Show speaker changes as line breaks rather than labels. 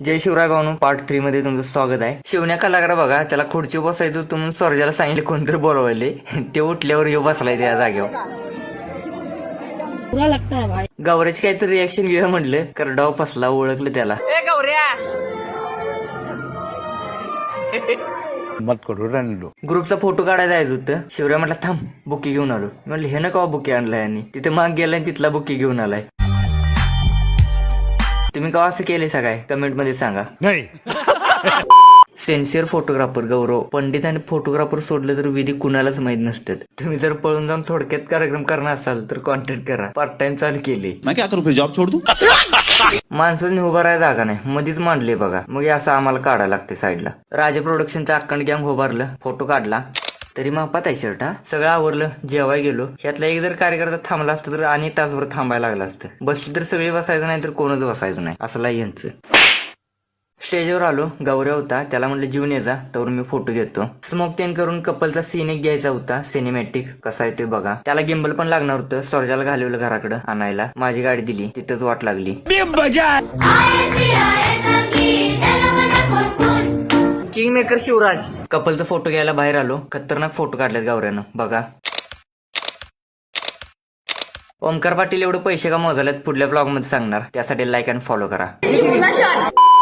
जय शिवराय भाऊ पार्ट 3 मध्ये तुमचं स्वागत आहे. शिवण्या कलाकार बघा, त्याला खुर्ची बसायचं तुम्ही सर्जाला सांगितले कोणतरी बोलवायले, ते उठल्यावर येऊ बसलाय त्या जागेवर. गौऱ्याची काहीतरी रिएक्शन घेऊया म्हटलं, करडाव फसला, ओळखलं त्याला. ए गौऱ्या
मत करू रणलो.
ग्रुपचा फोटो काढायला जायचं होतं. शिवराय म्हटलं थांब बुकी घेऊन आलो. म्हणलं हे ना का बुकी आणलाय, आणि तिथे माग गेलाय तिथला बुकी घेऊन आलाय. तुम्ही का असं केले सगळ्या कमेंट मध्ये सांगा.
नाही
सेन्सियर फोटोग्राफर गौरव पंडित आणि फोटोग्राफर सोडलं तर विधी कुणालाच माहित नसतात. तुम्ही जर पळून जाऊन थोडक्यात कार्यक्रम करणार असाल तर कॉन्टॅक्ट करा. पार्ट टाइम चालू केले.
मैं क्या करूं फिर, जॉब छोड़ दूं?
माणसाने उभा राहायला जागा नाही, मध्येच मांडले बघा. मग हे असं आम्हाला काढायला लागते साईडला. राजा प्रोडक्शनचा अखंड गँग उभारलं, फोटो काढला. तरी मापात आहे शर्ट. हा सगळं आवरलं, जेवाय गेलो. ह्यातला एक जर कार्यकर्ता थांबला असतं तर आणि तासभर थांबायला लागलं असतं. बसली तर सगळे बसायचं नाही तर कोणच बसायचं नाही, असं यांचं. स्टेजवर आलो, गौऱ्या होता. त्याला म्हणलं जीवन यायचा तर मी फोटो घेतो. स्मोक तेन करून कपलचा सीन एक घ्यायचा होता, सिनेमॅटिक कसा आहे ते बघा. त्याला गिंबल पण लागणार होतं. सर्जाला घालवलं घराकडे आणायला. माझी गाडी दिली, तिथंच वाट लागली. King maker Shivraj. कपलचा फोटो घ्यायला बाहेर आलो. खतरनाक फोटो काढलेत गौऱ्यानं बघा. ओमकार पाटील एवढे पैसे का मोजालेत पुढल्या ब्लॉग मध्ये सांगणार. त्यासाठी लाईक आणि फॉलो करा.